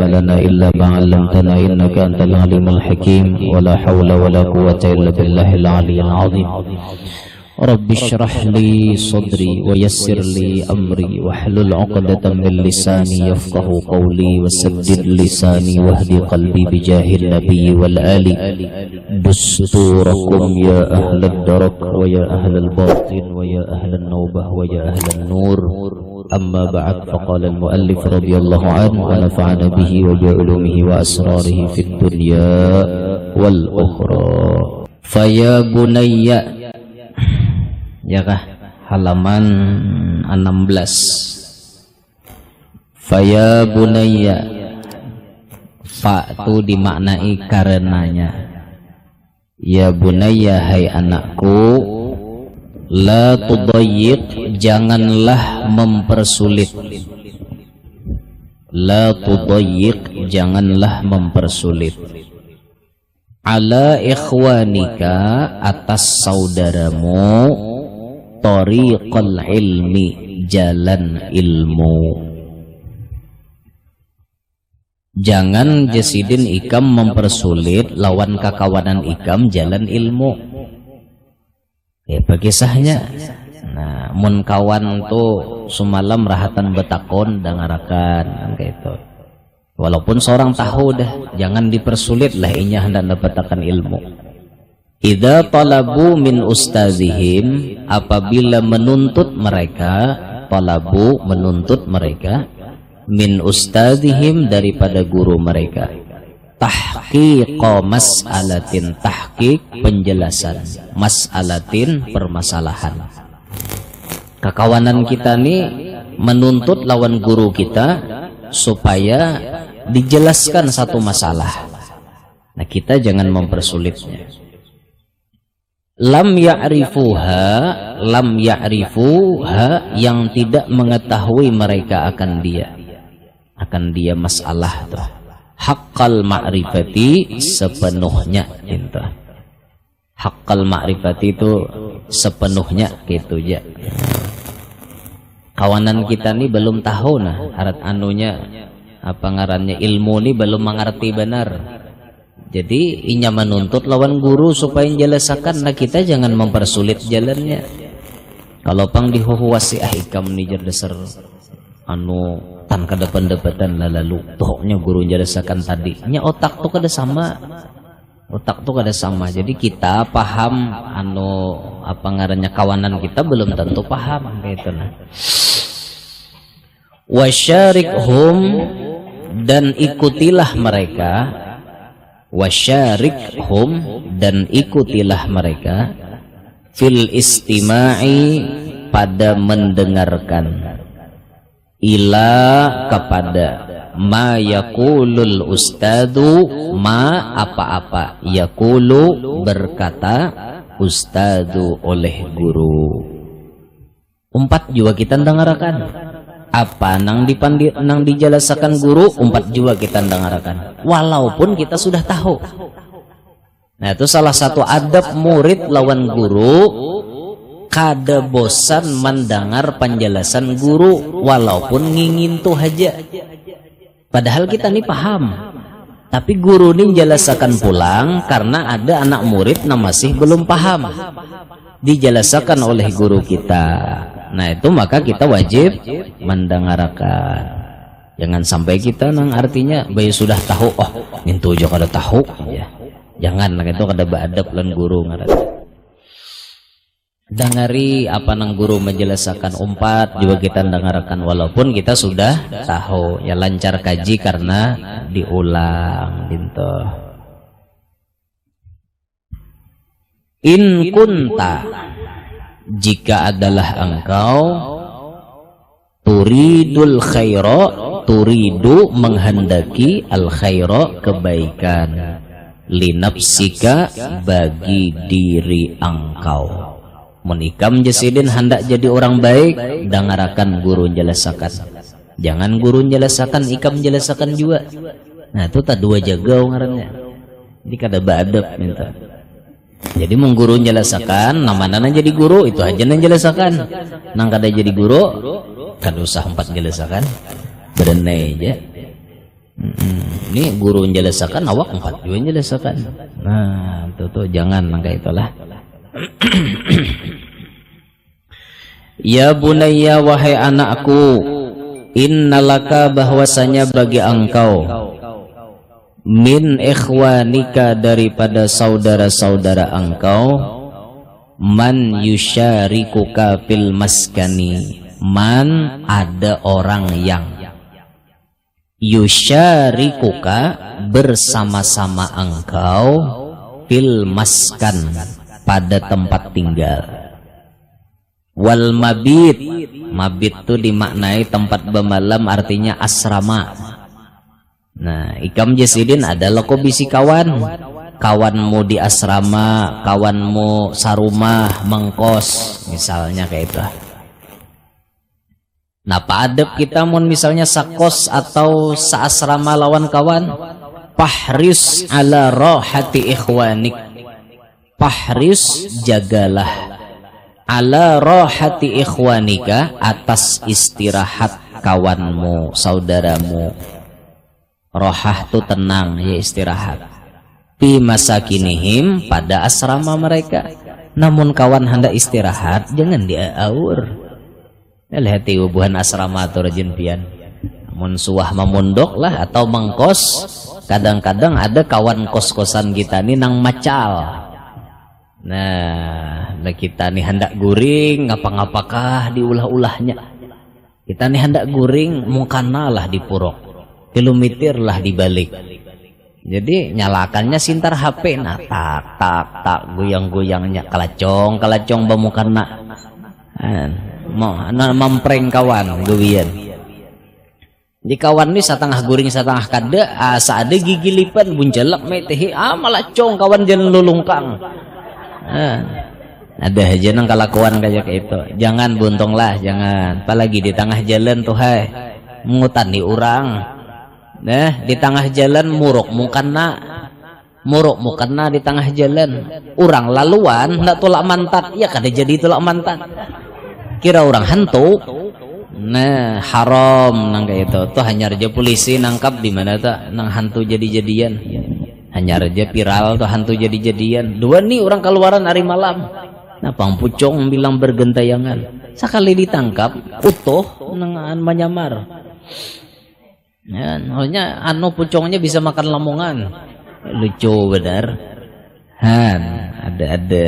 علم لنا إلا ما علمتنا إنك أنت العليم الحكيم ولا حول ولا قوة إلا بالله العلي العظيم رب اشرح لي صدري ويسر لي أمري واحلل عقدة من لساني يفقه قولي وسدد لساني واهد قلبي بجاه النبي والآل دستوركم يا أهل الدرك ويا أهل الباطن ويا أهل النوبة ويا أهل النور أما بعد فقال المؤلف رضي الله عنه ونفعنا به وبعلومه وأسراره في الدنيا والأخرى فيا بني ya kah halaman 16 faya bunayya fa tu dimaknai karenanya ya bunayya hai anakku la tudayyiq janganlah mempersulit la tudayyiq janganlah mempersulit ala ikhwanika atas saudaramu tariqal ilmi jalan ilmu. Jangan jasidin ikam mempersulit lawan kakawanan ikam jalan ilmu. Pakisahnya nah mun kawan tuh semalam rahatan betakon dangarakan gitu. Walaupun seorang tahu dah jangan dipersulit lah inya hendak dapatakan ilmu. Idza talabu min ustazihim apabila menuntut mereka talabu menuntut mereka min ustazihim daripada guru mereka tahqiqa mas'alatin tahqiq penjelasan mas'alatin permasalahan kakawanan kita nih menuntut lawan guru kita supaya dijelaskan satu masalah. Nah kita jangan mempersulitnya. Lam ya'rifuha yang tidak mengetahui mereka akan dia masalah tuh haqqal ma'rifati sepenuhnya itu haqqal ma'rifati itu sepenuhnya gitu ya kawanan kita nih belum tahu nah harat anunya apa ngarannya ilmu nih belum mengerti benar. Jadi inya menuntut lawan guru supaya menjelaskan, nah kita jangan mempersulit jalannya. Kalau pang dihuhuasi ikam nih jerdasar anu tan kada pendapatan lalu tohnya guru menjelaskan tadi. Nya otak tuh kada sama. Jadi kita paham anu apa ngarannya kawanan kita belum tentu paham gitu nah. Wasyarikhum dan ikutilah mereka wasyarikhum dan ikutilah mereka fil istima'i pada mendengarkan ila kepada ma yaqulul ustadu ma apa-apa yaqulu berkata ustadu oleh guru. 4 juga kita dengarkan apa nang dijelasakan guru 4 juga kita dengarkan walaupun kita sudah tahu. Nah itu salah satu adab murid lawan guru kada bosan mendengar penjelasan guru walaupun ngingin tuh aja padahal kita nih paham tapi guru nih menjelaskan pulang karena ada anak murid yang masih belum paham dijelasakan oleh guru kita. Nah itu maka kita wajib mendengarkan. Jangan sampai kita nang artinya bayi sudah tahu oh itu aja kada tahu ya. Jangan itu kada beadab lan guru ngaran. Dengari apa nang guru menjelaskan 4 juga kita dengarkan walaupun kita sudah tahu ya lancar kaji karena diulang gitu. In kunta jika adalah engkau turidul khaira turidu menghendaki al khaira kebaikan linafsika bagi diri engkau menikam jasidin hendak jadi orang baik dengarkan guru menjelaskan jangan guru menjelaskan ikam menjelaskan juga. Nah itu tak dua jagau ngarannya jadi kada beadab minta. Jadi mengguru menjelaskan namanya jadi guru itu aja menjelaskan nang kada jadi guru kada usah 4 menjelaskan berenai aja. Ini guru menjelasakan, awak 4 juga menjelasakan. Nah, tuh jangan kayak itulah. Ya bunayya, wahai anakku, innalaka, bahwasanya bagi engkau, min ikhwanika, daripada saudara-saudara engkau, man yusyarikuka fil maskani, man, ada orang yang yusyarikuka, bersama-sama engkau, fil maskan, pada tempat tinggal. Wal mabit, mabit itu dimaknai tempat bermalam, artinya asrama. Nah, ikam jasidin adalah kau bisi kawan, kawanmu di asrama, kawanmu sarumah, mengkos, misalnya kayak itu. Nah, pak adab kita mun misalnya sakos atau saasrama lawan kawan, pahris ala rohati ikhwanik, pahris, jagalah, ala rohati ikhwanika, atas istirahat kawanmu, saudaramu. Rohah tu tenang, ya istirahat. Pi masakinihim, pada asrama mereka. Namun kawan hendak istirahat, jangan diaur. Lihat hubungan asrama atau rajin pian. Namun suah memundok lah atau mengkos. Kadang-kadang ada kawan kos-kosan kita nih nang macal. Nah, kita nih hendak guring, ngapa-ngapakah diulah-ulahnya. Kita nih hendak guring, mungkana lah di purok, kilometer lah dibalik. Jadi nyalakannya sintar HP, nah tak goyang-goyangnya, kalacong bamukana. Mau mempreng kawan guwian. Di kawan ni satengah guring satengah kada, asa ada gigi lipat buncelak metehi, malah cong kawan jalan lulungkang. Ada aja nang kelakuan kayak itu. Jangan buntung lah, jangan. Apalagi di tengah jalan tuh hai, mengutani orang. Nah, di tengah jalan muruk mukana di tengah jalan. Orang laluan ndak tolak mantat, ya kada jadi tolak mantat. Kira orang hantu. Nah, haram nang kayak itu. Tuh hanya aja polisi nangkap di mana tuh nang hantu jadi-jadian. Hanya aja viral tuh hantu jadi-jadian. Dua nih orang keluaran hari malam. Nah, Pang Pucong bilang bergentayangan. Sekali ditangkap, utuh nang menyamar. Ya, hanya pucongnya bisa makan lamongan. Lucu benar. Ada.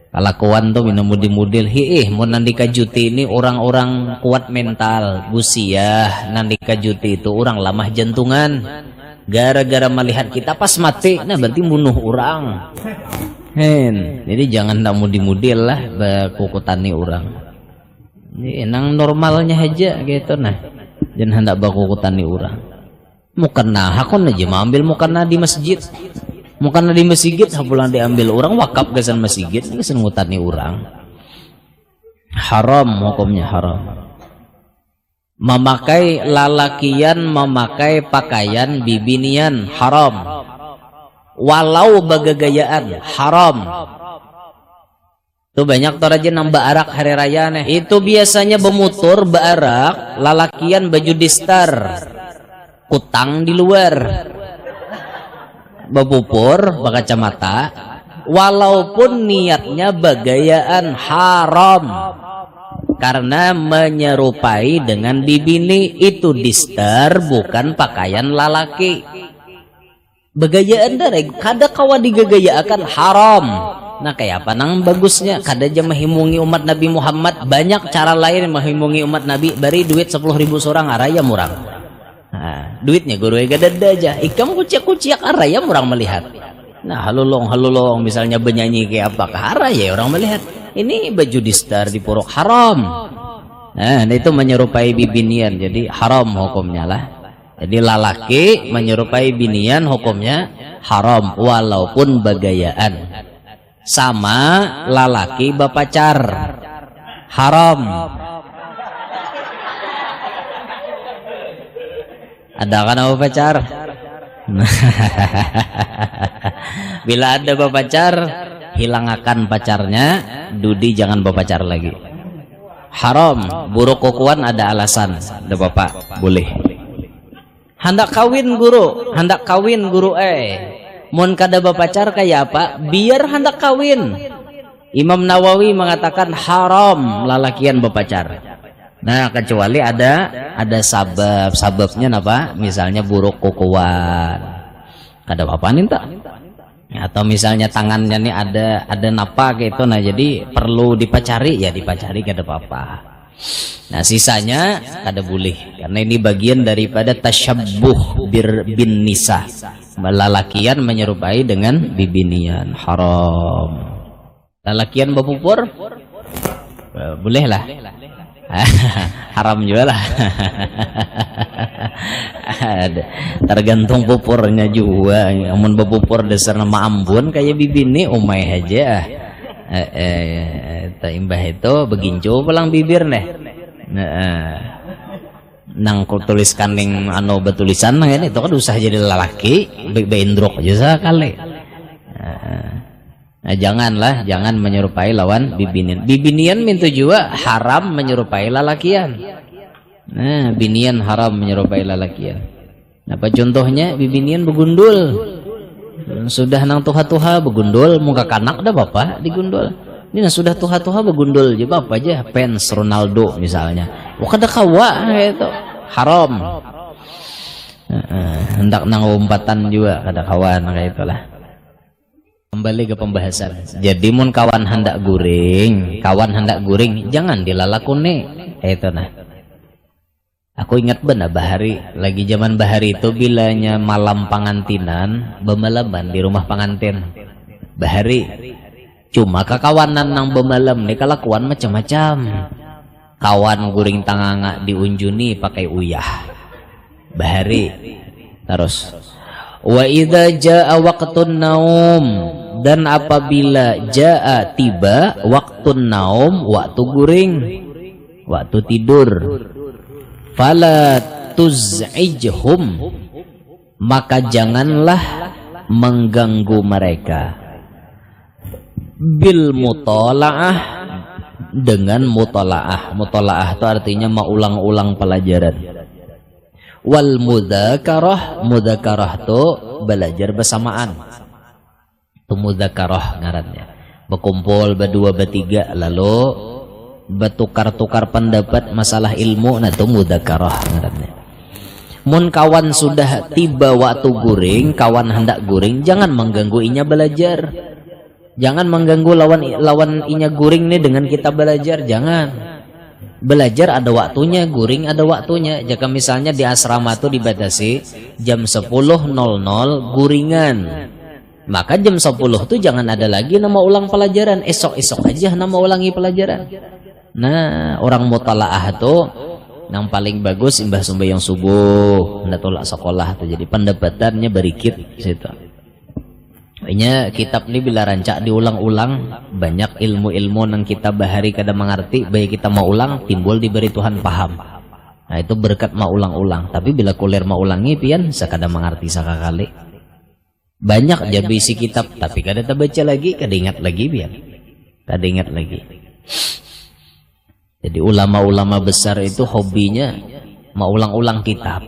Kalakuan tuh minum mudil-mudil. Mau nandika juti ini orang-orang kuat mental, busiah. Nandika juti itu orang lamah jantungan. Gara-gara melihat kita pas mati, nah berarti bunuh orang. Jadi jangan tak mudi-mudil lah bakukutani orang. Ini nang normalnya aja gitu nah. Jangan hendak bakukutani orang. Mukana hakon aja ambil mukana di masjid. Mukana di masjid pulang diambil orang wakaf gasan masjid, gasan ngutani orang. Haram, hukumnya haram. Memakai lalakian, memakai pakaian bibinian, haram. Walau bagagayaan, haram. Tuh banyak toraja nambah arak hari raya nih. Itu biasanya bemutur baarak, lalakian baju distar, kutang di luar, bepupur, bakacamata. Walaupun niatnya bagayaan, haram. Karena menyerupai dengan bibini, itu distar bukan pakaian lalaki. Begayaan dari kada kawa digagayakan, haram. Nah kayak apa nang bagusnya? Kada aja menghimungi umat Nabi Muhammad. Banyak cara lain menghimungi umat Nabi. Bari duit 10.000 seorang araya murang. Nah, duitnya guru gada aja. Ikam kuciak araya murang melihat. Nah halulong misalnya benyanyi kayak apa araya orang melihat. Ini baju distar di purok, haram. Nah itu menyerupai bibinian, jadi haram hukumnya lah. Jadi lalaki menyerupai binian hukumnya haram walaupun bagayaan. Sama lalaki bapacar, haram. Ada kan bapacar? Bila ada bapacar, hilangakan pacarnya, Dudi jangan berpacar lagi. Haram, buruk kukuan ada alasan. Ada bapak, boleh. hendak kawin guru mun kada bapacar kayak apa biar hendak kawin. Imam Nawawi mengatakan haram lalakian bapacar. Nah kecuali ada sababnya apa, misalnya buruk kukuan kada apa nih tak, atau misalnya tangannya nih ada napa gitu, nah jadi perlu dipacari ya dipacari kada apa-apa. Nah sisanya kada boleh karena ini bagian daripada tasyabbuh bin nisa, lalakian menyerupai dengan bibinian, haram. Lalakian bapupur boleh lah. Haram juga lah. Tergantung pupurnya juga. Amun bapupur dasar nama Ambon kayak bibini umay aja. Imbah itu begincu pulang bibir nih. Nang tuliskan ning betulisan nang ini itu kan usah jadi lelaki beindrok aja sekali. Nah, jangan menyerupai lawan bibinian. Bibinian mintu juga haram menyerupai lalakian. Nah, binian haram menyerupai lalakian. Apa contohnya? Bibinian begundul. Sudah nang tuha-tuha begundul, muka kanak dah bapak digundul. Ini sudah tuha-tuha begundul, jadi apa aja fans Ronaldo misalnya. Kada kawa itu haram. Hendak nang umpatan juga kada kawan kayak itulah. Kembali ke pembahasan. Jadi mun kawan hendak guring jangan dilalakune. Itu nah. Aku ingat benar bahari, lagi zaman bahari itu bilanya malam pangantinan, bemalaman di rumah pengantin. Bahari. Cuma kekawanan nang bemalam nih kelakuan macam-macam. Kawan guring tanganga diunjuni pakai uyah. Bahari. Terus wa idza jaa waqtun naum, dan apabila jaa tiba waktun naum, waktu guring, waktu tidur, fala tuz'ijhum, maka janganlah mengganggu mereka, bil mutalaah, dengan mutalaah. Mutalaah itu artinya mengulang-ulang pelajaran. Wal mudzakarah, mudzakarah itu belajar bersamaan. Itu mudzakarah ngarannya. Berkumpul berdua bertiga lalu bertukar-tukar pendapat masalah ilmu, nah itu mudzakarah ngarannya. Mun kawan sudah tiba waktu guring, kawan hendak guring, jangan mengganggu inya belajar. Jangan mengganggu lawan inya guring nih dengan kita belajar, jangan. Belajar ada waktunya, guring ada waktunya. Jika misalnya di asrama itu dibatasi jam 10.00 guringan, maka jam 10 itu jangan ada lagi nama ulang pelajaran. Esok-esok aja nama ulangi pelajaran. Nah, orang mutalaah itu yang paling bagus imbah sembahyang subuh, hendak tolak sekolah tuh, jadi pendapatannya berikit situ. Makanya kitab ini bila rancak diulang-ulang, banyak ilmu-ilmu yang kita bahari kada mengerti, baik kita mau ulang timbul diberi Tuhan paham. Nah itu berkat mau ulang-ulang. Tapi bila kuliah mau ulangi pian sakada mengerti sakakali. Banyak aja isi kitab tapi kada terbaca lagi, kada ingat lagi pian. Kada ingat lagi. Jadi ulama-ulama besar itu hobinya mau ulang-ulang kitab.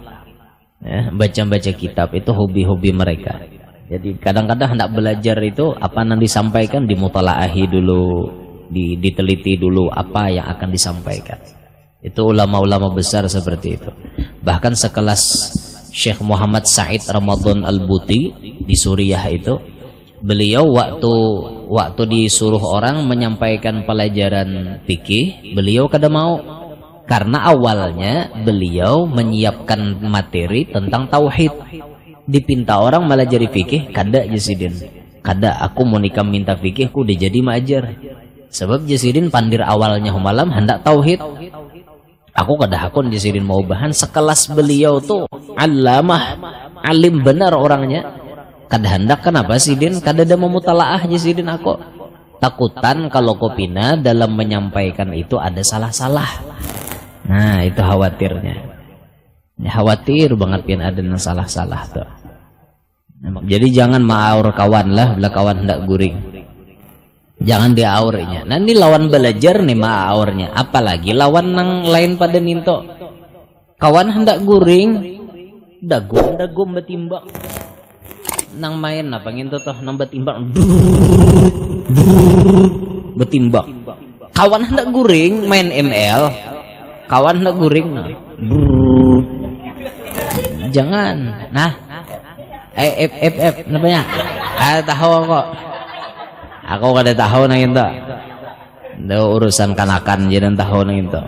Ya, baca-baca kitab itu hobi-hobi mereka. Jadi kadang-kadang hendak belajar itu apa yang disampaikan dimutalaahi dulu, diteliti dulu apa yang akan disampaikan. Itu ulama-ulama besar seperti itu. Bahkan sekelas Syekh Muhammad Said Ramadan Al-Buti di Suriah itu, beliau waktu disuruh orang menyampaikan pelajaran fikih, beliau kada mau. Karena awalnya beliau menyiapkan materi tentang tauhid. Dipinta orang malah jadi fikih, kada Jasidin. Kada, aku mau nikah minta fikih, ku udah jadi majar. Sebab Jasidin pandir awalnya malam hendak tauhid. Aku kada hakun Jasidin mau bahan sekelas beliau tuh alamah, alim benar orangnya. Kada hendak kenapa Sidin? Kada ada memutalaah Jasidin aku. Takutan kalau kopina dalam menyampaikan itu ada salah-salah. Nah itu khawatirnya. Khawatir banget pian ada yang salah-salah tuh. Jadi jangan maaur kawan lah, bila kawan hendak guring. Jangan diaurnya. Nah ini lawan belajar nih maaurnya. Apalagi lawan nang lain pada minto. Kawan hendak guring, dagom betimbang nang main apa ngintu toh nang betimbang betimbang kawan hendak guring main ML kawan hendak guring nah. Jangan nah F namanya tahu kok aku kada tahu nang itu urusan kanakan jangan tahu nang itu.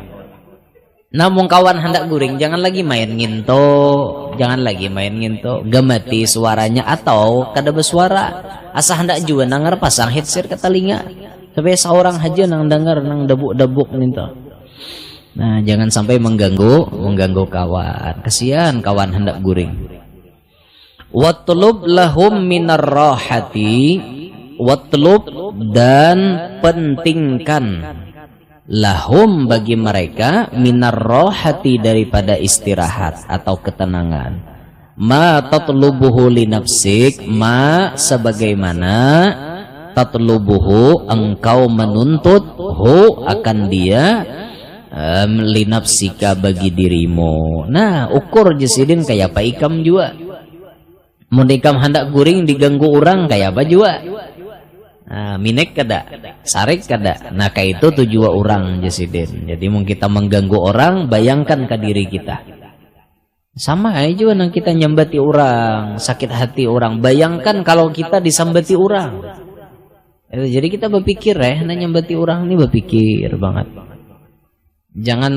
Namun kawan hendak guring jangan lagi main nginto gemeti suaranya atau kada bersuara asa hendak juga nangar pasang headset ke telinga sampai seorang aja nang dengar nang debuk nginto. Nah jangan sampai mengganggu kawan, kasihan kawan hendak guring. Watlub lahum minar rahati, watlub dan pentingkan lahum bagi mereka minar rohati daripada istirahat atau ketenangan ma tatlubuhu li nafsik ma sebagaimana tatlubuhu engkau menuntut hu akan dia li nafsika bagi dirimu. Nah ukur jesidin kayak apa ikam juga mun ikam hendak guring diganggu orang kayak apa juga. Nah, minek kada, sarik kada. Nah, kayak itu tujuan orang jasidin. Jadi mau kita mengganggu orang, bayangkan ke diri kita. Sama aja juga nang kita nyambati orang, sakit hati orang. Bayangkan kalau kita disambati orang. Jadi kita berpikir nang nyambati orang ini berpikir banget. Jangan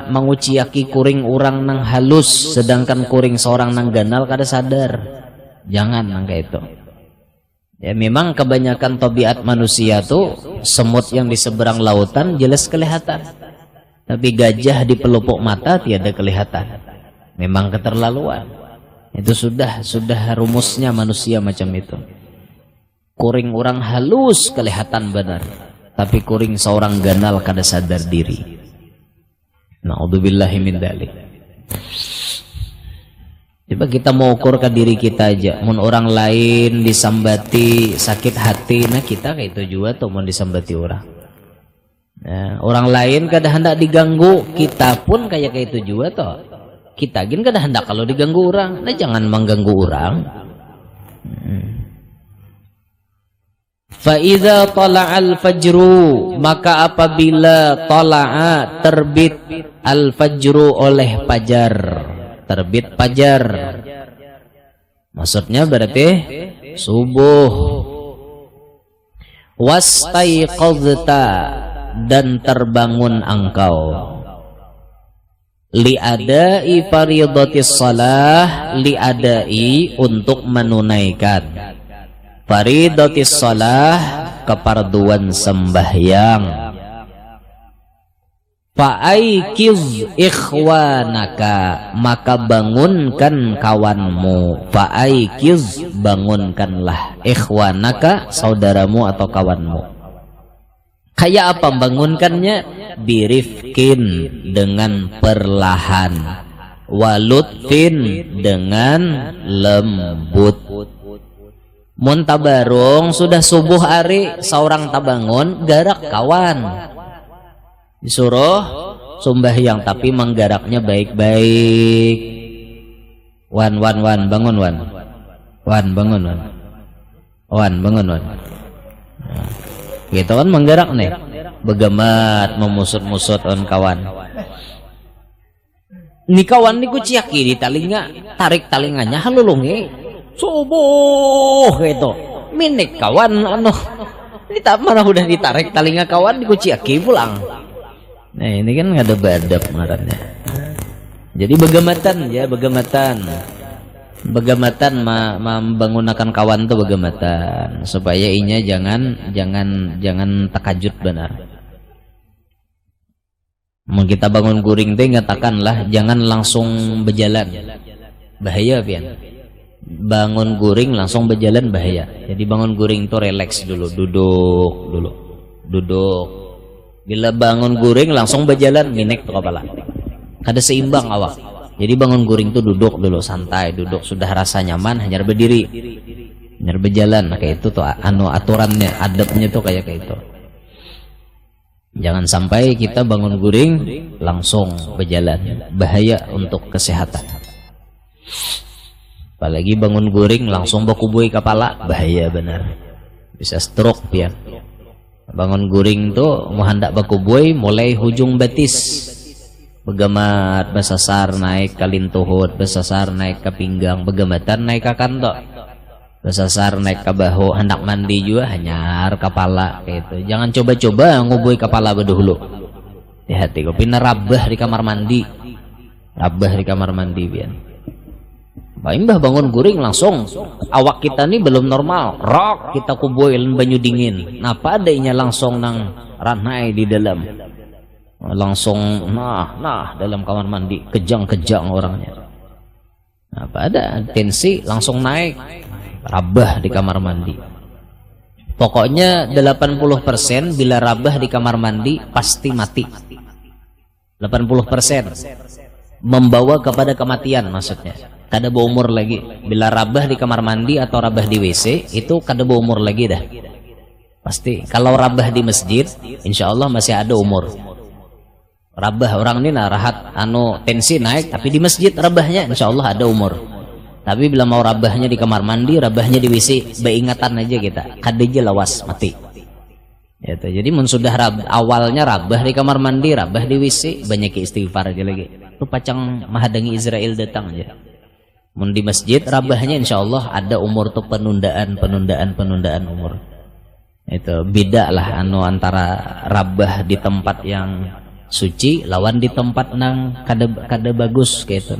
menguciaki kuring orang nang halus, sedangkan kuring seorang nang ganal kada sadar. Jangan nang kayak itu. Ya memang kebanyakan tabiat manusia tuh semut yang di seberang lautan jelas kelihatan. Tapi gajah di pelupuk mata tiada kelihatan. Memang keterlaluan. Itu sudah rumusnya manusia macam itu. Kuring orang halus kelihatan benar. Tapi kuring seorang ganal kada sadar diri. Na'udzubillahi min dzalik. Coba kita mau ukur ke diri kita aja. Mun orang lain disambati sakit hati, nah kita kayak itu juga tuh mau disambati orang. Nah, orang lain kada hendak diganggu, kita pun kayak itu juga tuh. Kita gin kada hendak kalau diganggu orang, nah jangan mengganggu orang. Fa idza tala'al fajru, maka apabila tala'a terbit al fajru oleh fajar. Terbit fajar maksudnya berarti subuh. Wastaiqadta dan terbangun engkau liadai faridatis shalah, liadai untuk menunaikan faridatis shalah keparduan sembahyang. Fa'aikiz ikhwanaka, maka bangunkan kawanmu. Fa'aikiz, bangunkanlah ikhwanaka, saudaramu atau kawanmu. Kayak apa bangunkannya? Birifkin, dengan perlahan. Walutfin, dengan lembut. Mun tabarung sudah subuh hari, seorang tabangun garak kawan. Disuruh sembahyang tapi menggaraknya baik-baik. Wan bangun wan. Wan bangun wan. Wan bangun wan. Nah, gitu kan menggarak nih. Begamat memusut-musut on kawan. Ni kawan ni kuciaki di talinga, tarik talinganya halulungi. Subuh gitu. Minik kawan anu. Ini tak mana udah ditarik talinga kawan dikuciaki pulang. Nah ini kan nggak ada badap ngarannya. Jadi begamatan membangunkan kawan tuh begamatan supaya inya jangan takajud benar. Mau kita bangun guring teh ngatakanlah jangan langsung berjalan, bahaya pian. Bangun guring langsung berjalan bahaya. Jadi bangun guring tuh relax dulu, duduk. Bila bangun guring langsung berjalan minek tuh kepala. Kada seimbang awak. Jadi bangun guring tuh duduk dulu, santai, duduk sudah rasa nyaman hanya berdiri. Hanya berjalan. Nah, kayak itu tuh aturannya, adabnya tuh kayak itu. Jangan sampai kita bangun guring langsung berjalan. Bahaya untuk kesehatan. Apalagi bangun guring langsung bakubui kepala, bahaya benar. Bisa stroke ya. Bangun guring tuh mau hendak bakubui mulai hujung betis. Begamat besasar naik ke lintuhut, besasar naik ke pinggang, begamatan naik ke kantok. Besasar naik ke bahu, hendak mandi juga hanyar kepala gitu. Jangan coba-coba ngubui kepala bedahulu. Hati-hati kopi rabah di kamar mandi. Rabah di kamar mandi biar. Mbah bangun guring langsung awak kita nih belum normal, rok kita kuboilin banyu dingin. Napa adanya langsung nang ranai di dalam, langsung nah dalam kamar mandi kejang-kejang orangnya. Apa ada tensi langsung naik, rabah di kamar mandi. Pokoknya 80% bila rabah di kamar mandi pasti mati. 80% membawa kepada kematian maksudnya. Kada berumur lagi. Bila rabah di kamar mandi atau rabah di WC itu kada berumur lagi dah. Pasti. Kalau rabah di masjid, insya Allah masih ada umur. Rabah orang ini rahat tensi naik, tapi di masjid rabahnya insya Allah ada umur. Tapi bila mau rabahnya di kamar mandi, rabahnya di WC, beingatan aja kita. Kada aja lawas mati. Gitu. Jadi sudah awalnya rabah di kamar mandi, rabah di WC, banyak istighfar aja lagi. Itu pacang mahadangi Israel datang aja. Mun di masjid rabahnya insya Allah ada umur tuh penundaan umur. Itu beda lah antara rabah di tempat yang suci lawan di tempat nang kada bagus gitu.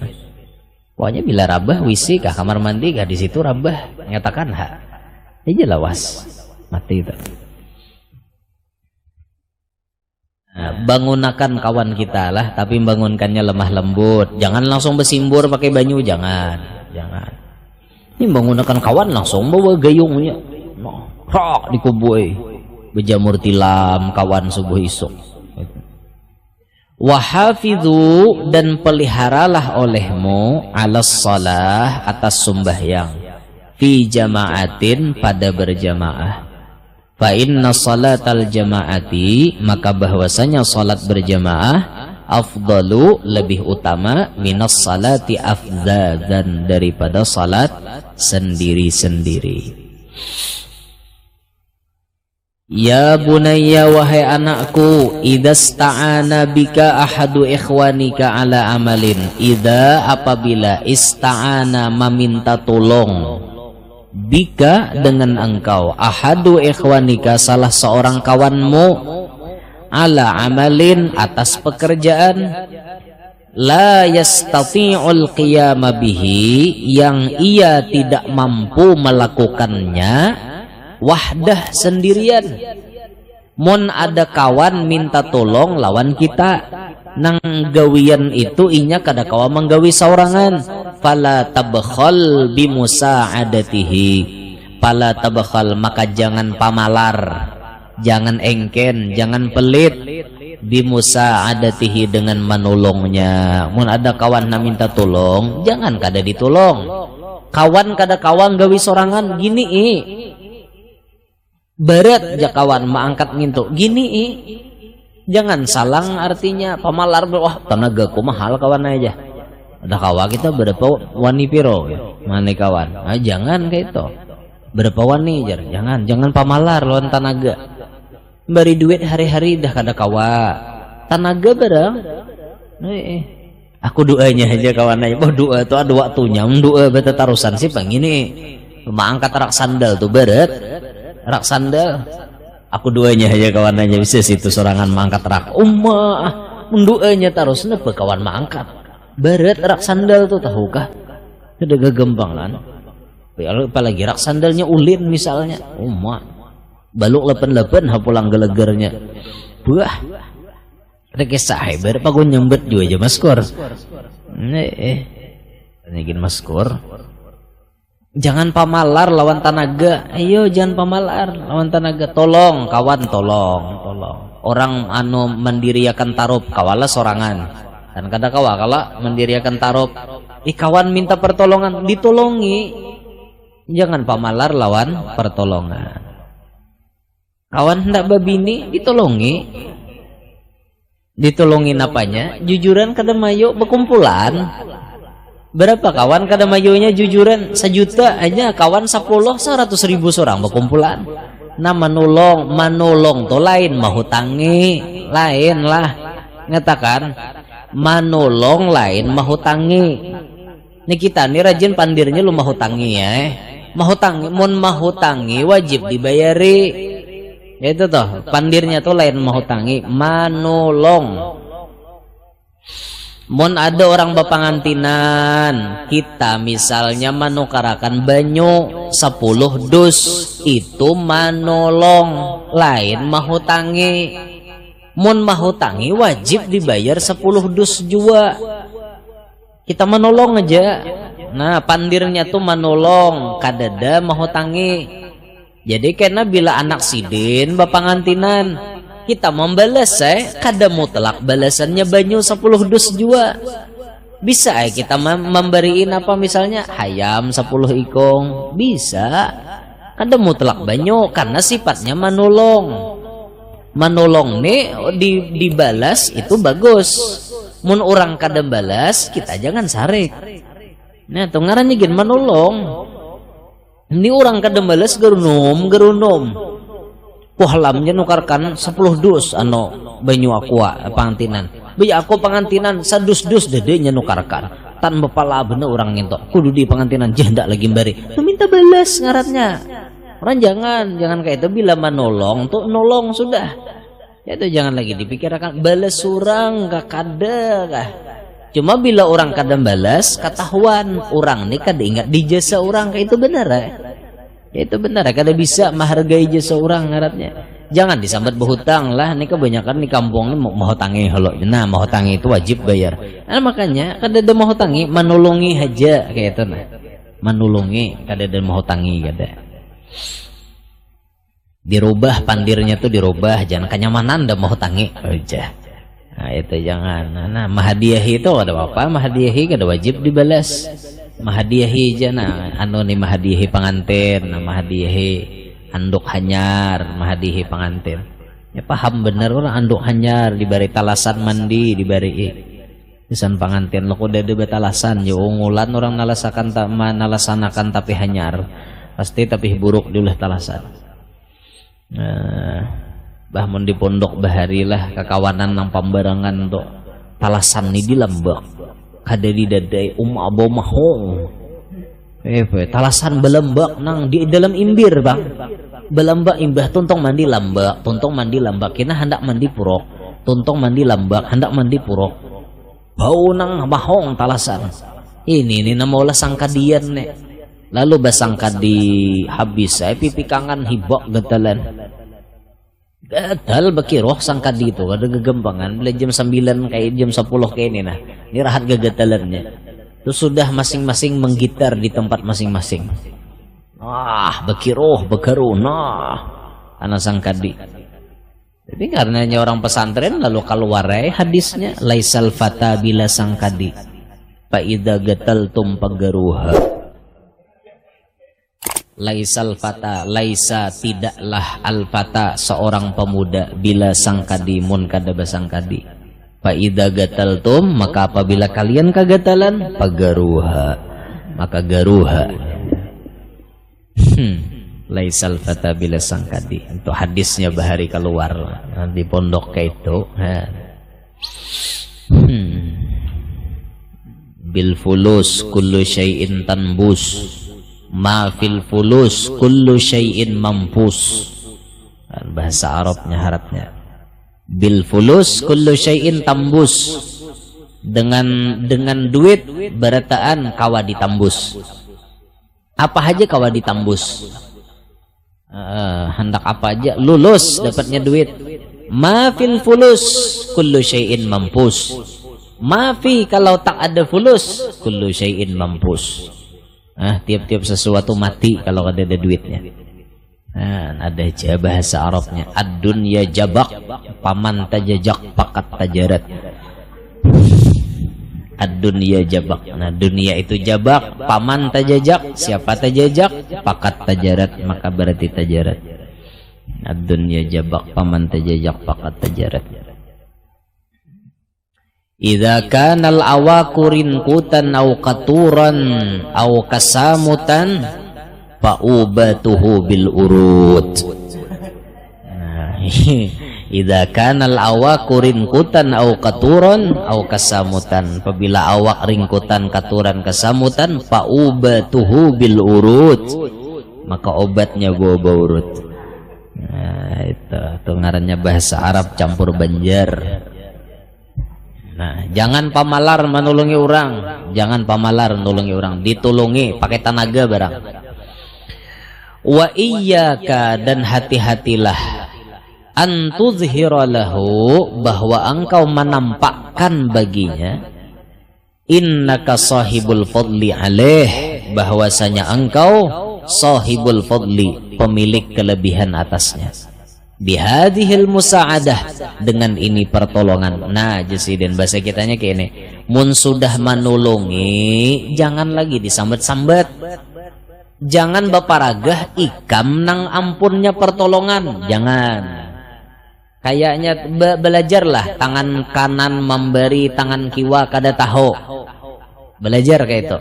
Pokoknya bila rabah wisi kah kamar mandi kah di situ rabah nyatakan hak. Aja lawas mati itu. Nah, bangunakan kawan kita lah, tapi bangunkannya lemah lembut. Jangan langsung bersimbur pakai banyu, jangan. Ini bangunakan kawan langsung bawa gayungnya, rok dikubui, berjamur tilam kawan subuh isuk. Wahafidhu dan peliharalah olehmu alas salah atas sembahyang fi jama'atin pada berjamaah. Fa inna salatal jama'ati maka bahwasanya salat berjamaah afdalu lebih utama minas salati afdzadan daripada salat sendiri-sendiri. Ya bunayya wahai anakku, idza sta'ana bika ahadu ikhwanika ala amalin, idza apabila ista'ana meminta tolong bika dengan engkau ahadu ikhwanika salah seorang kawanmu ala amalin atas pekerjaan la yastati'ul qiyama bihi yang ia tidak mampu melakukannya wahdah sendirian. Mun ada kawan minta tolong lawan kita nang gawian itu inya kada kawa menggawi saurangan, fala tabkhal bimusa'adatihi, fala tabkhal maka jangan pamalar, jangan engken, jangan pelit bimusa'adatihi dengan menolongnya. Mun ada kawan na minta tolong jangan kada ditolong. Kawan kada kawan gawi sorangan gini berat ja kawan maangkat ngintu gini jangan salang artinya pamalar. Wah tenagaku mahal kawan aja. Ada kawan kita berapa wani piro ya? Mana kawan? Nah, jangan kayak itu. Berapa wani jar? Jangan pamalar lawan tenaga. Bari duit hari-hari dah kada kawa. Tenaga barang. Aku doanya aja kawan aja. Oh doa tuh ada waktunya. Doa beta tarusan sih pengini. Maangkat rak sandal tuh berat. Rak sandal. Aku doanya aja kawan aja bisa situ sorangan mangkat rak mendoanya terus nepe kawan mangkat berat rak sandal tuh tahukah udah gampang kan. Apalagi rak sandalnya ulin misalnya baluk lepen-lepen hapulang gelegernya buah rekesah ber pagun nyembet juga aja maskor nyekin maskor. Jangan pamalar lawan tenaga. Ayo jangan pamalar lawan tenaga. Tolong kawan, tolong. Orang mendiriakan tarup kawala sorangan. Dan kada kala mendiriakan tarup. Kawan minta pertolongan, ditolongi. Jangan pamalar lawan pertolongan. Kawan hendak babini, ditolongi. Ditolongin apanya? Jujuran kada mayo berkumpulan. Berapa kawan kada mayunya jujuran 1 juta aja kawan 100 ribu seorang berkumpulan. Nah manolong to lain mahutangi lain lah ngatakan manolong lain mahutangi. Nih kita nih rajin pandirnya lu mahutangi ya. Mahutangi mun mahutangi wajib dibayari. Ya itu toh pandirnya tuh lain mahutangi manolong. Mun ada orang bapangantinan, kita misalnya manukarakan banyu 10 dus, itu manolong, lain mahutangi. Mun mahutangi wajib dibayar 10 dus juga. Kita menolong aja. Nah, pandirnya tuh manolong, kadada mahutangi. Jadi karena bila anak sidin bapangantinan, kita membalas kada mutlak balasannya banyu 10 dus jua. Bisa kita memberiin apa misalnya hayam 10 ikong, bisa. Kada mutlak banyu karena sifatnya manolong. Manolong nih dibalas itu bagus. Mun orang kada balas kita jangan sarik. Nah tuh ngarannya gin manolong. Ini orang kada balas gerunum. Halamnya nukarkan 10 dus ano banyu aqua pangantinan. Baya aku pangantinan sadus-dus dedenya nukarkan. Tan bepala bener orang ngintok. Kudu di pangantinan janda lagi bari. Minta balas ngaratnya. Orang jangan kayak itu bila menolong tuh nolong sudah. Ya itu jangan lagi dipikirkan balas surang gak kada kah. Cuma bila orang kada balas ketahuan orang nih kada ingat di jasa orang kayak itu benar ya itu benar kada bisa menghargai jasa orang ngaratnya. Jangan disambat berhutang lah, nih kebanyakan di kampung ini mau hutangi halo. Nah mau hutangi itu wajib bayar. Nah makanya kada ada mau hutangi menolongi aja kayak itu nah. Menolongi kada ada mau hutangi kada. Dirubah pandirnya tuh dirubah, jangan kenyamanan dah mau hutangi aja. Nah itu jangan. Nah mahadiahi itu ada apa? Mahadiahi kada wajib dibalas. Mahadiahi aja nah anu nih mahadiahi pangantin, nah mahadiahi anduk hanyar, mahadiahi pangantin. Ya paham bener orang anduk hanyar dibari talasan mandi dibari pisan pangantin lo kudu ada talasan ya ungulan orang nalasanakan tapi hanyar pasti tapi buruk diulah talasan. Bah mun di pondok baharilah kakawanan nang pambarangan untuk talasan ni dilambak kada di dadai abo mahong talasan belembak nang di dalam imbir bang belembak imbah tuntong mandi lambak kena hendak mandi purok tuntong mandi lambak hendak mandi purok bau nang mahong talasan ini nama olah sangkadian nek lalu basangkadi habis pipi kangen hibok getalan gatal bakiroh sangkadi itu ada gegempangan bila jam 9 kayak jam 10 kayak ini nah ini rahat gagatalannya itu sudah masing-masing menggitar di tempat masing-masing bakiroh bakaru anak sangkadi. Jadi karenanya orang pesantren lalu keluar hadisnya laisal fata bila sangkadi fa idza gataltum pagaruha. Laisal fata, laisa tidaklah al fata seorang pemuda bila sangkadi mun kada basangkadi. Fa idza gataltum maka apabila kalian kagatalan pagaruha maka garuha. Laisal fata bila sangkadi. Itu hadisnya bahari keluar di pondok kayak itu. Bil fulus kullu syai'in tanbus. Ma fil fulus kullu syai'in mampus. Bahasa Arabnya harapnya bil fulus kullu syai'in tambus. Dengan duit berataan kawa ditambus. Apa aja kawa ditambus. Hendak apa aja lulus dapatnya duit. Ma fil fulus kullu syai'in mampus. Mafi kalau tak ada fulus kullu syai'in mampus. Tiap-tiap sesuatu mati kalau ada duitnya. Ada aja bahasa Arabnya ad-dunya jabak paman tajajak pakat tajarat. Ad-dunya jabak. Nah dunia itu jabak paman tajajak siapa tajajak pakat tajarat maka berarti tajarat. Ad-dunya jabak paman tajajak pakat tajarat. Idza kana al-awaku rinqutan aw qaturan aw kasamutan fa ubatuhu bil urut. Idza kana al-awaku rinqutan aw qaturan aw kasamutan, apabila awak ringkutan, katuran, kasamutan, fa ubatuhu bil urut, maka obatnya boba urut. Nah, itu ngarannya bahasa Arab campur Banjar. Nah, jangan pamalar menolongi orang, jangan pamalar menolongi orang, ditolongi pakai tenaga barang. Wa iyyaka, dan hati-hatilah, an tuzhira lahu, bahwa engkau menampakkan baginya, innaka sahibul fadli alaih, bahwasanya engkau sahibul fadli, pemilik kelebihan atasnya, bihadihil musa'adah, dengan ini pertolongan. Nah jesiden bahasa kitanya kayak ini, mun sudah menolongi jangan lagi disambat-sambat, jangan baparagah ikam nang ampunnya pertolongan, jangan. Kayaknya belajarlah tangan kanan memberi, tangan kiwa kada tahu, belajar kayak itu.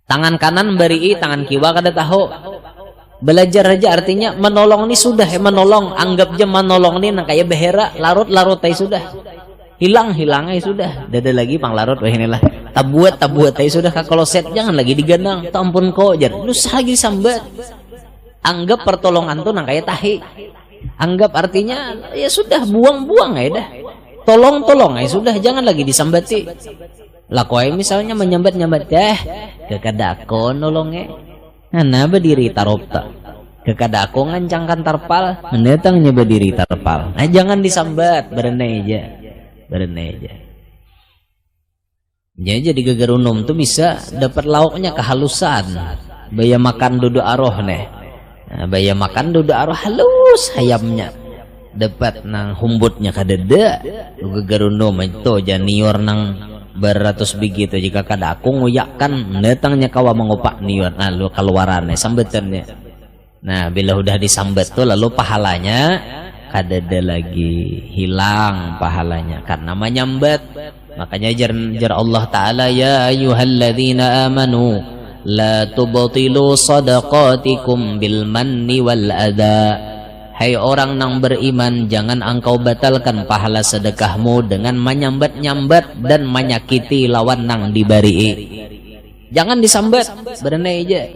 Tangan kanan beri, tangan kiwa kada tahu. Belajar aja, artinya menolong ini sudah menolong, anggap aja menolong ini nang kayak behera, larut ay sudah. Hilang ay sudah. Dada lagi pang larut wah inilah. Tabuat ay sudah, kalau set jangan lagi digandang. Ta ampun ko jar. Lu lagi sambat. Anggap pertolongan tuh nang kayak tahi. Anggap artinya ya sudah, buang-buang ya dah. Tolong ya sudah, jangan lagi disambati. Lakuai misalnya menyambat-nyambat kekadako nolongnya. Nah berdiri taropta, kekada aku ngancangkan tarpal, mendatangnya berdiri tarpal. Nah jangan disambat, berenai aja. Jadi gegerunum tuh bisa dapat lauknya kehalusan. Baya makan duduk aroh nih, nah, baya makan duduk aroh halus hayamnya. Dapat nang humbutnya kadeda, gegerunum itu janior nang beratus begitu. Jika kada aku nguyakkan datangnya kawa mengopak niat, nah lu keluarannya sambetannya. Nah bila udah disambat tuh lalu pahalanya kadada lagi, hilang pahalanya karena menyambat. Makanya jar Allah Ta'ala, ya ayyuhalladzina amanu la tubtilu sadaqatikum bil manni wal adha. Hai orang nang beriman, jangan engkau batalkan pahala sedekahmu dengan menyambat-nyambat dan menyakiti lawan nang dibari. Jangan disambat, berenai aja.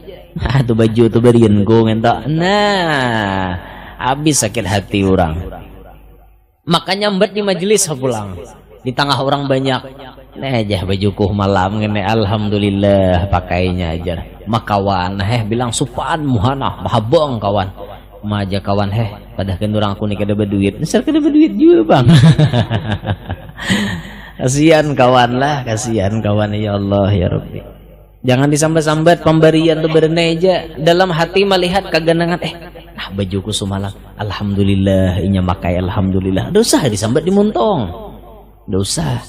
Tuh baju tuh berian go ngentok. Nah, habis sakit hati orang. Maka nyambat di majelis pulang. Di tengah orang banyak. Nah aja bajuku malam ngene, alhamdulillah pakainya aja. Makawan bilang supan muhana, mahabong kawan. Maja kawan pada kendurang aku nih kada berduit, misal kada berduit juga bang. Kasihan kawan lah, kasihan kawan, ya Allah ya Rabbi. Jangan disambat-sambat, pemberian tuh berenai aja. Dalam hati melihat keganangan, bajuku semalam, alhamdulillah, inya makai alhamdulillah. Nggak usah disambat dimuntong, nggak usah.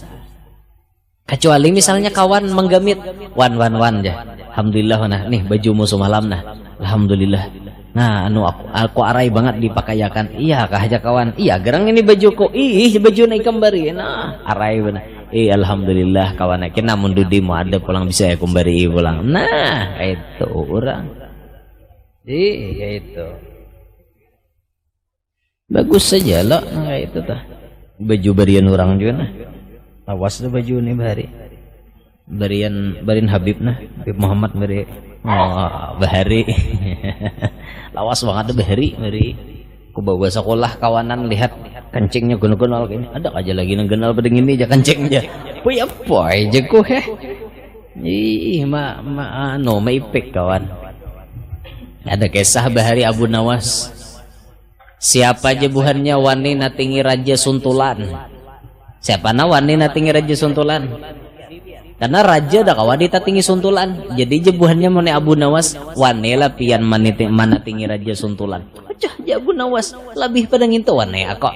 Kecuali misalnya kawan menggamit, wan ya, alhamdulillah nah, nih bajumu semalam nah, alhamdulillah. Nah, aku arai banget dipakayakan. Iya kah aja kawan? Iya, gerang ini bajuku. Ih, baju naik kembali. Nah, arai benar. Alhamdulillah kawan. Kena mundudi mau ada pulang bisa ya kembali pulang. Nah, itu orang. Itu. Bagus saja loh, nah itu tah. Baju barian orang juga nah. Awas tuh baju nih bahari. Barian Habib nah, Habib Muhammad bari. Oh, bahari. Lawas banget tuh bahari. Ku bawa sekolah kawanan lihat kencingnya gunal-gunal gini. Ada aja lagi nang genal pada gini aja kencingnya. Puy apa aja ku Ih, maipik kawan. Ada kisah bahari Abu Nawas. Siapa jebuhannya wani natingi raja suntulan. Siapa na wani natingi raja suntulan? Karena raja dah kawan tinggi suntulan. Jadi jebuhannya mana Abu Nawas wanela pian mana tinggi raja suntulan. Acah Abu Nawas lebih pada ngintu wane aku.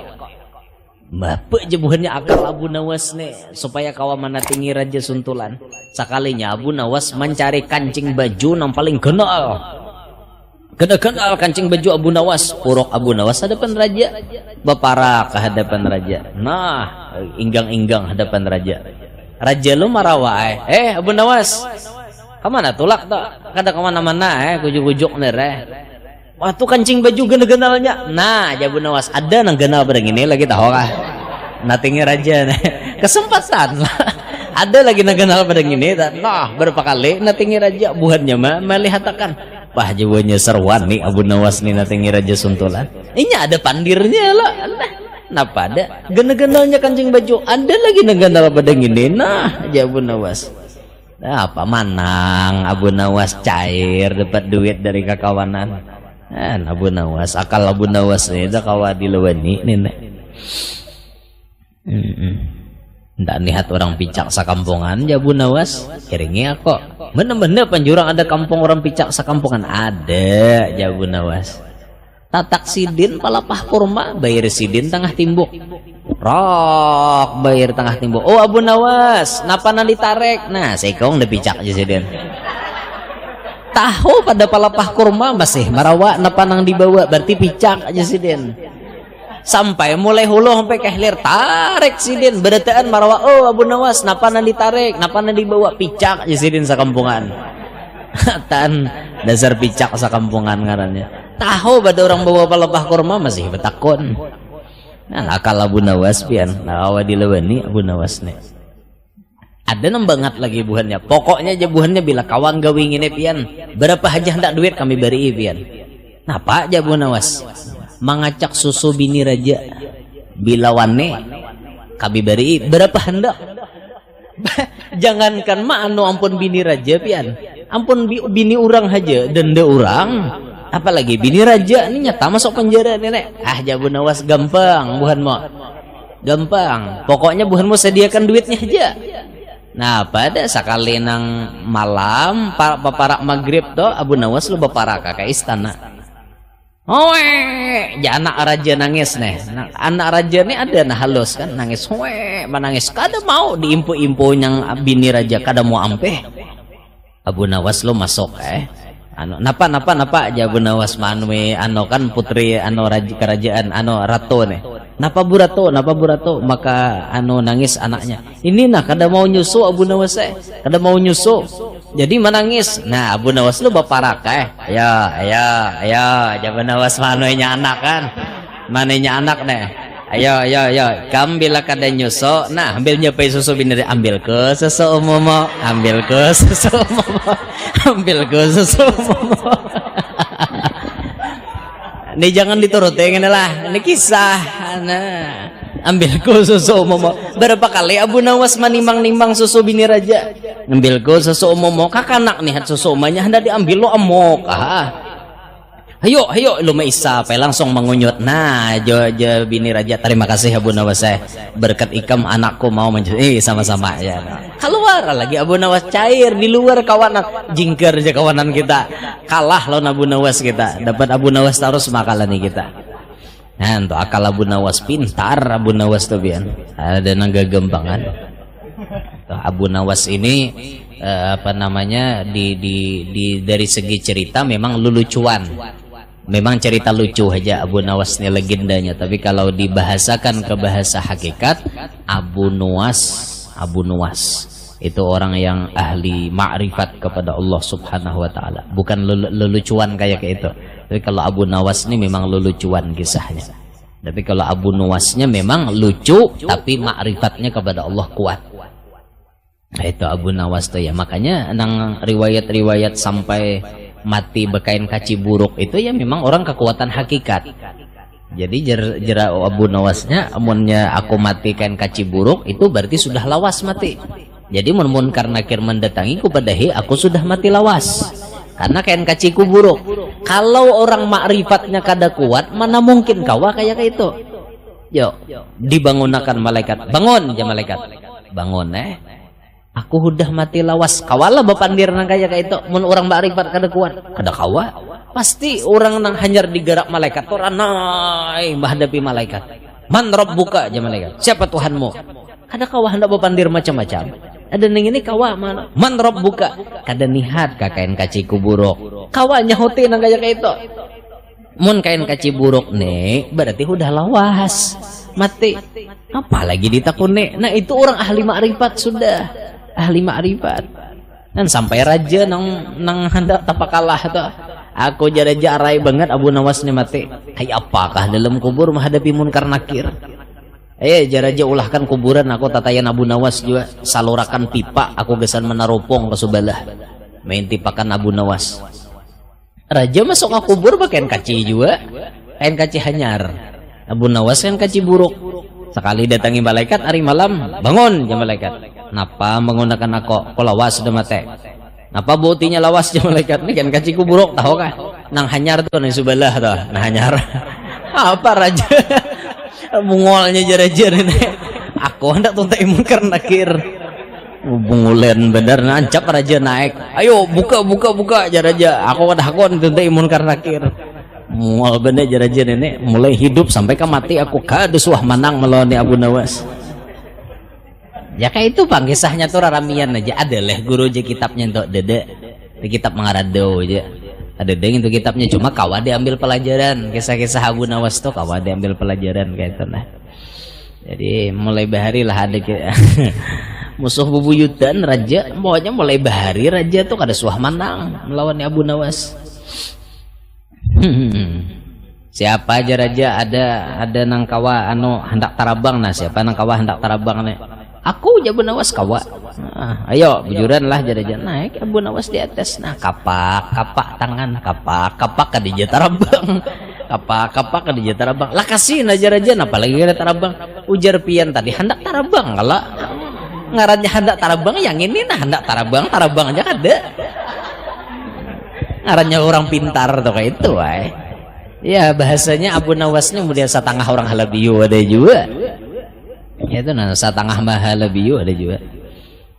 Bapak jebuhannya akal Abu Nawas nih supaya kawan mana tinggi raja suntulan. Sekalinya Abu Nawas mencari kancing baju yang paling genol. Kenal kancing baju Abu Nawas, purok Abu Nawas hadapan raja, baparak ke hadapan raja. Nah, inggang-inggang hadapan raja. Raja lu marawa Abu Nawas, kemana tulak tak? Kada kemana-mana kujuk-kujuk nih waktu kancing baju genal-genalnya. Nah, Abu Nawas ada nang genal pada gini lagi tahu kah? Natingnya raja nih. Kesempatan lah. Ada lagi nang genal pada gini. Nah, berapa kali natingnya raja buhannya mah melihatakan. Wah, jawabannya seruan nih Abu Nawas nih natingi raja suntulan. Ini ada pandirnya lah. Napa ada? Genal-genalnya kancing baju. Ada lagi ngegenal pada gini. Nah, aja Abu Nawas. Nah, apa manang Abu Nawas cair dapat duit dari kakawanan. Abu Nawas, akal Abu Nawas nih dah kawa dilewani nih. Ndak lihat orang picak sakampungan ya Abu Nawas. Kiringnya kok bener-bener penjurang ada kampung orang picak sakampungan ada ya Abu Nawas. Tatak sidin palapah kurma bayar sidin tengah timbuk. Rok bayar tengah timbuk. Oh Abu Nawas, napa nang ditarek? Nah, sekong udah picak aja sidin. Tahu pada palapah kurma masih marawa napa nang dibawa berarti picak aja sidin. Sampai mulai hulu sampai kehlir tarik sidin berataan marawa. Oh Abu Nawas napa nang ditarik, napa nang dibawa picak aja sidin sakampungan. Tan dasar picak sakampungan ngarannya. Tahu pada orang bawa palapah kurma masih betakon. Nah akal Abu Nawas pian lawa dilewani Abu Nawas nih. Ada nembangat lagi buhannya. Pokoknya aja buhannya bila kawan gawing ini pian berapa aja hendak duit kami beri pian. Napa aja Abu Nawas? Mengacak susu bini raja bila wane kabi bari berapa hendak. Jangankan ma anu ampun bini raja pian, ampun bini orang aja denda orang, apalagi bini raja ini nyata masuk penjara nenek. Abu Nawas gampang buhan mo, gampang pokoknya buhan mo sediakan duitnya aja. Nah pada sekali nang malam paparak maghrib toh Abu Nawas lu baparak ke istana. Ya anak raja nangis nih. Anak raja nih ada nah halus kan nangis. Menangis. Kada mau diimpo-impo yang bini raja kada mau ampe. Abu Nawas lo masuk napa aja Abu Nawas manwe kan putri raja kerajaan ratu nih. Napa bu ratu maka nangis anaknya. Ini nah kada mau nyusu Abu Nawas kada mau nyusu. Jadi menangis. Nah Abu Nawas lu baparak ayo Abu Nawas manunya anak kan manenya anak nih ayo kam bila kada nyusu nah ambil nyepai susu bini ambil ke susu momo ambil ke susu momo ambil ke susu momo. Ini jangan diturutin lah ini kisah. Nah ambil ku susu momo berapa kali Abu Nawas menimang-nimang susu bini raja ambil ku susu momo kakanak nih susu umanya hendak diambil lo amok ayo lu maisa langsung mengunyut. Nah jo bini raja terima kasih Abu Nawas berkat ikam anakku mau menjadi sama-sama ya. Keluar lagi Abu Nawas cair di luar kawanan jingkar aja kawanan kita kalah lawan Abu Nawas kita dapat Abu Nawas terus makalah nih kita. Nah, untuk akal Abu Nawas pintar Abu Nawas tuh bian ada naga gembangan. Abu Nawas ini dari segi cerita memang lucuan, memang cerita lucu aja Abu Nawas ini legendanya. Tapi kalau dibahasakan ke bahasa hakikat Abu Nuwas itu orang yang ahli ma'rifat kepada Allah Subhanahu wa taala, bukan lelucuan kayak itu. Tapi kalau Abu Nawas ini memang lelucuan kisahnya. Tapi kalau Abu Nuwasnya memang lucu tapi ma'rifatnya kepada Allah kuat. Nah, itu Abu Nawas tuh ya. Makanya nang riwayat-riwayat sampai mati bekain kaci buruk itu ya memang orang kekuatan hakikat. Jadi jera Abu Nawasnya amunnya aku mati kain kaci buruk itu berarti sudah lawas mati. Jadi mun karena kir mendatangi ku padahi aku sudah mati lawas. Karena kain kaciku buruk. Kalau orang makrifatnya kada kuat, mana mungkin kawa kayak itu. Yo, dibangunakan malaikat. Bangun ya malaikat. Bangun Aku udah mati lawas. Kawalah bapandir nang kayak itu. Mun orang makrifat kada kuat, kada kawa. Pasti orang nang hanyar digerak malaikat. Orang naik menghadapi malaikat. Man rabbuka ya malaikat. Siapa Tuhanmu? Kada kawa hendak bapandir macam-macam. Ada ning ini kawa mana? Man rabbuka. Kada nihat ka kain kaci kuburuk. Kawa nyahuti nang kaya itu. Mun kain kaci buruk nih, berarti udah lawas. Mati. Apalagi ditakuni. Nah, itu orang ahli ma'rifat sudah. Ahli ma'rifat. Dan sampai raja nang hendak tapakalah tuh. Aku jaraja arai banget Abu Nawas nih mati. Kayak apakah dalam kubur menghadapi munkar nakir? Jaraja ulahkan kuburan aku tatayan Abu Nawas juga salurakan pipa aku gesan menaropong ke subalah main tipakan Abu Nawas. Raja masuk ke kubur pakaian kaci juga kain kaci hanyar. Abu Nawas kan kaci buruk. Sekali datangi malaikat hari malam bangun ya malaikat. Napa menggunakan aku lawas sudah mate. Napa buktinya lawas ya malaikat ini kan kaci buruk tahu kan? Nang hanyar tuh nang subalah tuh nah hanyar. Apa raja? Mungolnya jarajar ini aku hendak tuntai munkar nakir bungulen bener nancap raja naik ayo buka jaraja aku ada hakon tuntai munkar nakir mungol bener jarajar ini mulai hidup sampai ke mati aku kadus wah manang melawan Abu Nawas ya kayak itu bang kisahnya tuh raramian aja ada leh guru aja kitabnya untuk dede di kitab mengarado aja ada deng itu kitabnya cuma kawa diambil pelajaran kisah-kisah Abu Nawas tuh kawa diambil pelajaran kayak itu nah jadi mulai bahari lah ada musuh bubuyutan raja pokoknya mulai bahari raja tuh kada suah manang melawan Abu Nawas. Siapa aja raja ada nang kawa anu hendak tarabang nah siapa nang kawa hendak tarabang nih aku Abu Nawas kawa ayo bujuran lah jaraja naik Abu Nawas di atas nah kapak tangan kapak kadija tarabang kapak kadija tarabang lah kasih raja apalagi ada tarabang ujar pian tadi hendak tarabang kalau ngarannya hendak tarabang yang ini nah hendak tarabang aja kada ngarannya orang pintar tuh kayak itu ya bahasanya Abu Nawas ini kemudian setengah orang halabiyu ada juga ya itu nah setengah mahalabiyu ada juga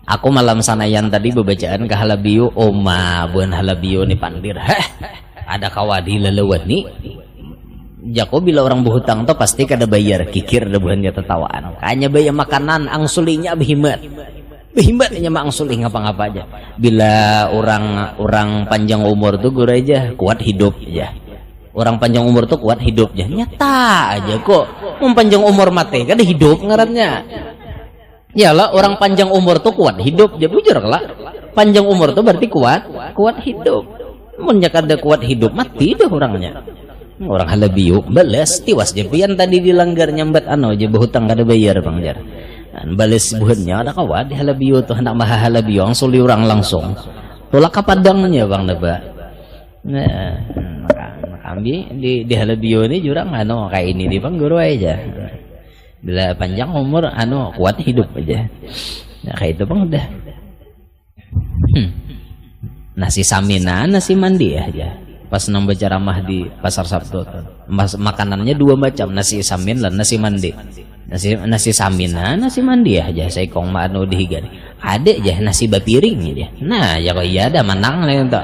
aku malam sanayan tadi bebacaan ke halabiyu oma buan halabiyu nih pandir ada kawadi lelewat nih jako bila orang berhutang tuh pasti kada bayar kikir ada buannya tertawaan hanya bayar makanan angsulinya behimat nya mah angsuling ngapa-ngapa aja bila orang panjang umur tuh gue aja kuat hidup ya orang panjang umur tuh kuat hidupnya nyata aja kok panjang umur mati kan hidup ngarannya ya lah orang panjang umur tuh kuat hidup ya bujur lah panjang umur tuh berarti kuat hidup menjak ada kuat hidup mati deh orangnya orang halabiyu balas tiwas jepian tadi dilanggar nyambat aja berhutang kada bayar bang jar balas buahnya ada kawan di halabiyu tuh hendak maha halabiyu langsung orang langsung tolak ke padangnya bang neba nah kami di halabiyo ini jurang kayak ini di bang guru aja bila panjang umur kuat hidup aja nah, kayak itu bang udah nasi samina nasi mandi aja pas nang baca ramah di pasar Sabtu makanannya dua macam nasi samin dan nasi mandi nasi samina nasi mandi aja saya kong mano dihigan ada aja nasi bapiring aja nah ya kok iya ada manang lah itu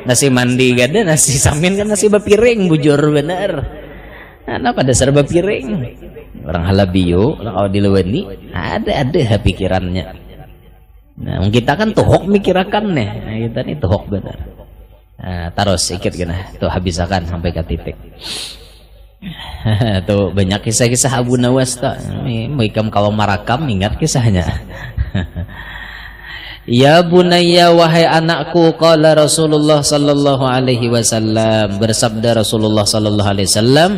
nasi mandi gada nasi samin kan nasi bapiring bujur bener nah pada serba piring orang halabiyo kalau dilewani ada pikirannya nah kita kan tuhok mikirakan nih nah, kita nih tuhok bener nah, taruh sedikit gana tuh habisakan sampai ke titik tuh banyak kisah-kisah Abu Nawas tuh ikam kalau marakam ingat kisahnya ya bunayya wahai anakku qala Rasulullah sallallahu alaihi wasallam bersabda Rasulullah sallallahu alaihi wasallam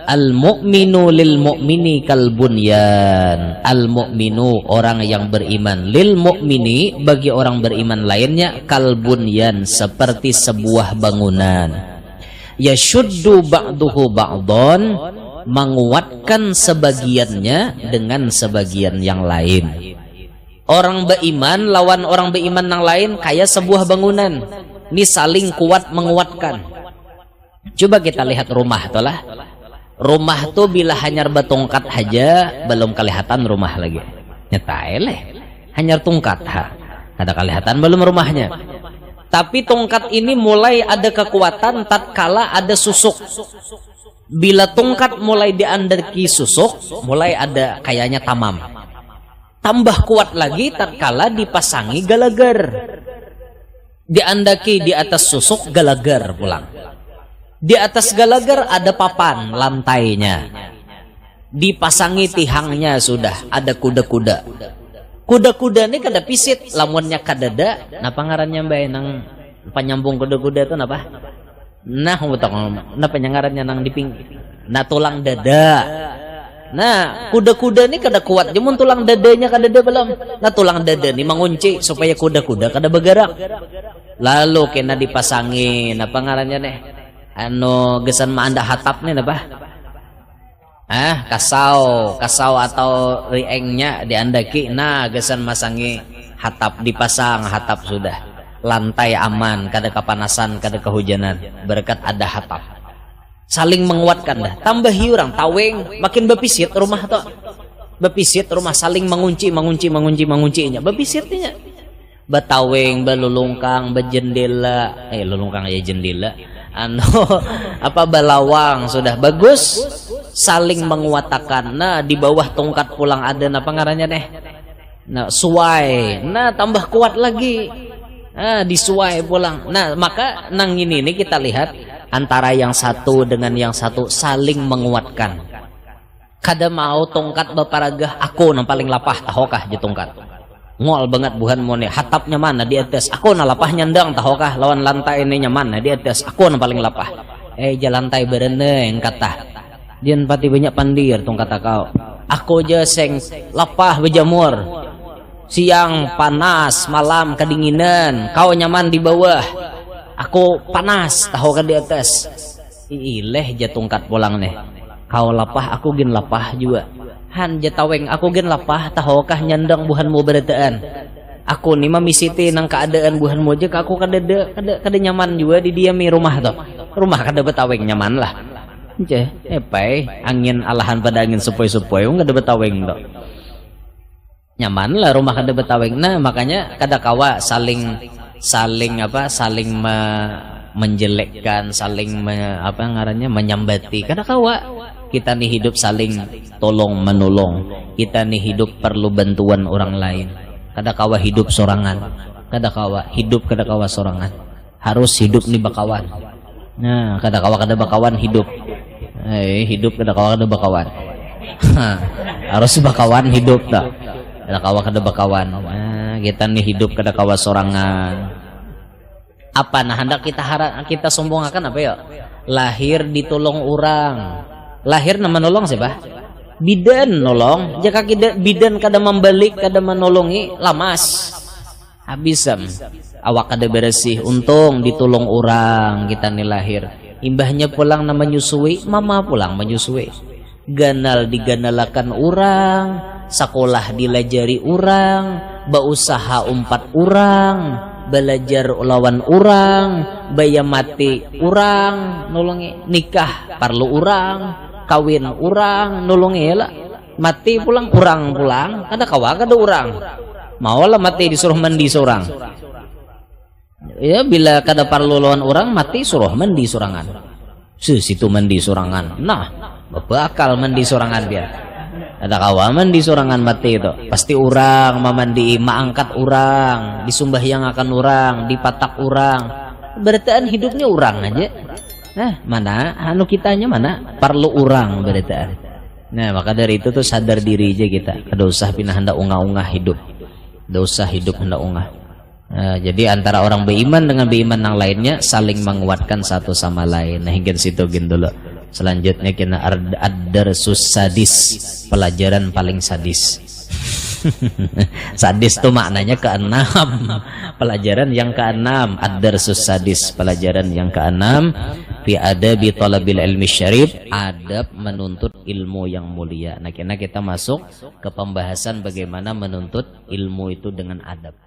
al mu'minu lil mu'mini kal bunyan al mu'minu orang yang beriman lil mu'mini bagi orang beriman lainnya kal bunyan seperti sebuah bangunan yashuddu ba'duhu ba'don menguatkan sebagiannya dengan sebagian yang lain. Orang beriman lawan orang beriman yang lain kayak sebuah bangunan. Ini saling kuat menguatkan. Coba kita lihat rumah tuh lah. Rumah tuh bila hanyar batongkat aja belum kelihatan rumah lagi. Nyetaeleh. Hanyar tungkat ada kelihatan belum rumahnya. Tapi tongkat ini mulai ada kekuatan tatkala ada susuk. Bila tongkat mulai diandeki susuk, mulai ada kayaknya tamam. Tambah kuat lagi tatkala dipasangi galagar. Diandaki di atas susuk galagar pulang. Di atas galagar ada papan lantainya. Dipasangi tihangnya sudah, ada kuda-kuda. Kuda-kuda ini kada pisit, lamunnya kadada, napa ngarannya mbak nang penyambung kuda-kuda itu napa? Nah, napa ngarannya nang diping, nah tulang dada. Nah, kuda-kuda ini kada kuat, jemun tulang dadanya kadada belum. Nah, tulang dada ini mengunci supaya kuda-kuda kada bergerak. Lalu kena dipasangi, napa ngarannya nih? Anu gesan maanda hatap nih napa? Kasau atau riengnya diandaki. Nah, gesan masangi hatap, dipasang hatap sudah. Lantai aman, kada kepanasan, kada kehujanan. Berkat ada hatap. Saling menguatkan dah. Tambah hiurang, taweng, makin bepisit rumah tuh. Bepisit rumah, saling mengunci-nya. Bepisitnya. Betaweng, belulungkang, bejendela. Lulungkang ya jendela. Balawang sudah bagus. Saling menguatakan. Nah, di bawah tongkat pulang ada apa ngarannya deh? Nah, suai. Nah, tambah kuat lagi. Nah, disuai pulang. Nah, maka nang ini kita lihat antara yang satu dengan yang satu saling menguatkan. Kada mau tongkat beparagah aku nang paling lapah tahokah di tongkat. Ngol banget buhan mo nih, hatapnya mana di atas, aku na lapah nyandang tahokah lawan lantai ini mana di atas, aku na paling lapah. Jalan lantai bereneng kata. Dian pati banyak pandir tong kata kau. Aku aja seng lapah bejamur. Siang panas, malam kedinginan, kau nyaman di bawah. Aku panas, tahokah di atas. Ileh jatungkat pulang nih. Kau lapah, aku gin lapah juga. Han jataweng aku gen lapah tahokah nyandang buhanmu berataan. Aku nih mamisiti nang keadaan buhanmu aja aku kada nyaman juga di diami rumah tuh. Rumah kada betaweng nyaman lah. Pai angin alahan pada angin sepoi-sepoi kada betaweng tuh. Nyaman lah rumah kada betaweng. Nah, makanya kada kawa saling menjelekkan, saling menyambati. Kada kawa. Kita nih hidup saling tolong menolong. Kita nih hidup perlu bantuan orang lain. Kada kawa hidup sorangan. Kada kawa sorangan. Harus hidup nih bakawan. Nah, kada kawa kada bakawan hidup. Hidup kada kawa kada bakawan. Harus bakawan hidup tak. Kada kawa kada bakawan. Nah, kita nih hidup kada kawa sorangan. Apa nah hendak kita sombongakan apa ya? Lahir ditolong orang. Lahir nama nolong siapa? Bidan nolong. Jika bidan kada membalik, kada menolongi, lamas. Habisam. Awak kada bersih. Untung ditolong orang kita nih lahir. Imbahnya pulang nama menyusui, mama pulang menyusui. Ganal diganalakan orang, sekolah dilajari orang, bausaha umpat orang, belajar lawan orang, bayar mati orang, nolongi nikah perlu orang, kawin orang, nolongi lah. Mati pulang orang pulang, kada kawa kada orang. Mau lah mati disuruh mandi seorang. Ya bila kada perlu lawan orang mati suruh mandi sorangan. Situ mandi sorangan. Nah, bakal mandi sorangan biar. Ada kawa mandi sorangan mati itu. Pasti orang mamandi, maangkat orang, disumbahyang akan orang, dipatak orang. Beritaan hidupnya orang aja. Mana anu kitanya mana? Perlu orang beritaan. Nah, maka dari itu tuh sadar diri aja kita. Kada usah pindah hendak ungah-ungah hidup. Kada usah hidup hendak ungah. Jadi antara orang beriman dengan beriman yang lainnya saling menguatkan satu sama lain. Nah, hingga situ gin dulu. Selanjutnya kita ad-darsus sadis, pelajaran paling sadis. Sadis itu maknanya keenam. Pelajaran yang keenam, ad-darsus sadis, pelajaran yang keenam fi adabi talabil ilmi syarif, adab menuntut ilmu yang mulia. Nah, kita masuk ke pembahasan bagaimana menuntut ilmu itu dengan adab.